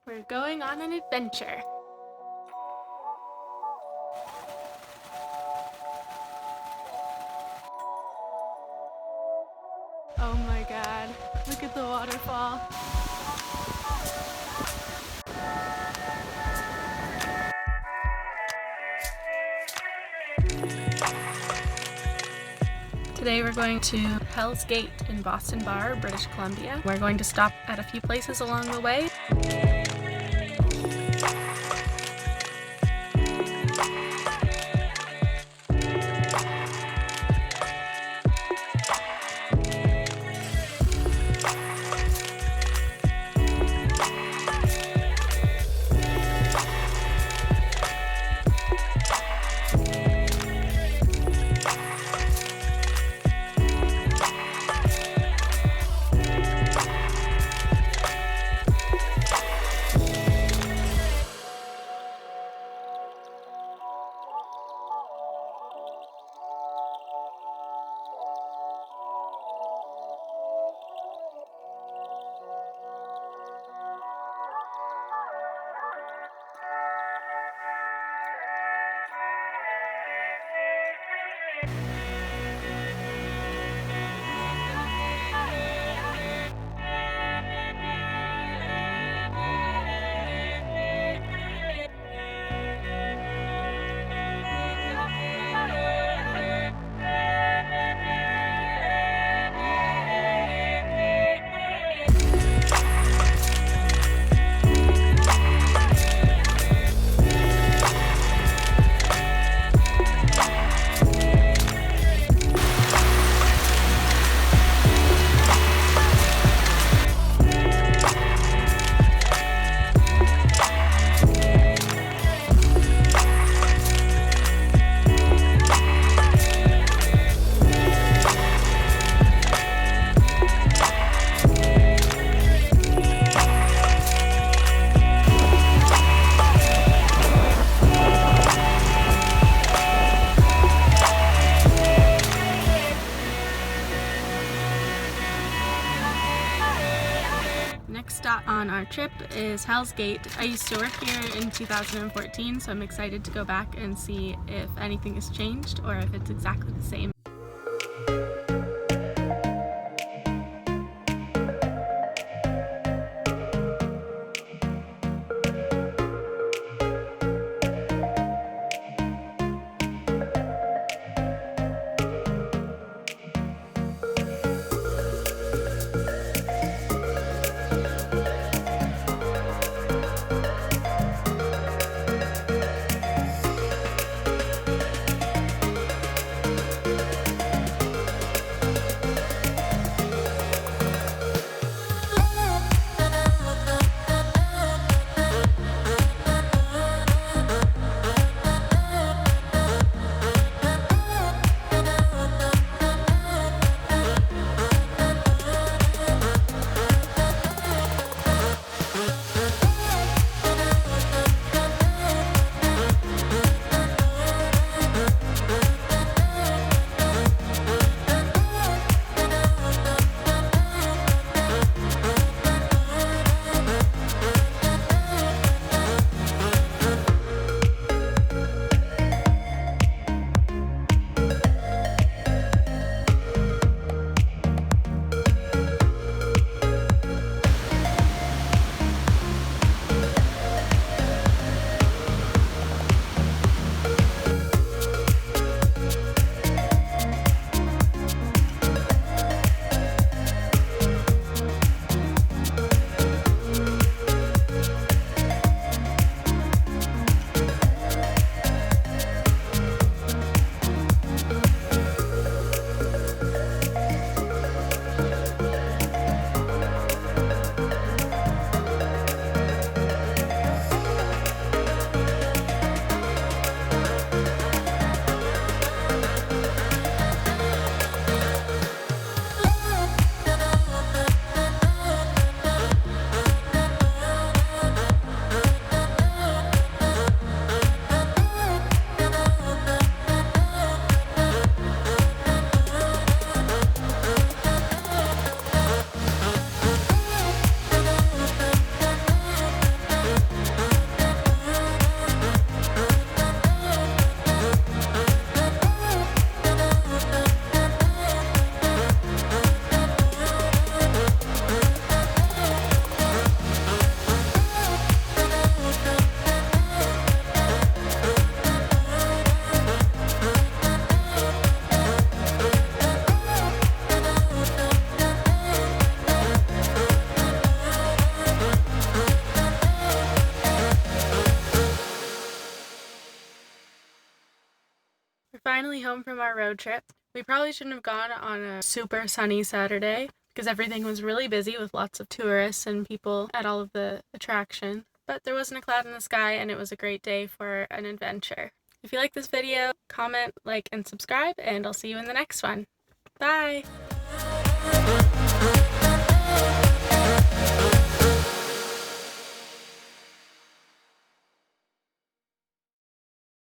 We're going on an adventure. Oh my god, look at the waterfall. Today we're going to Hell's Gate in Boston Bar, British Columbia. We're going to stop at a few places along the way. Next stop on our trip is Hell's Gate. I used to work here in 2014, so I'm excited to go back and see if anything has changed or if it's exactly the same. finally home from our road trip. We probably shouldn't have gone on a super sunny Saturday because everything was really busy with lots of tourists and people at all of the attraction. But there wasn't a cloud in the sky and it was a great day for an adventure. If you like this video, comment, like, and subscribe, and I'll see you in the next one. Bye!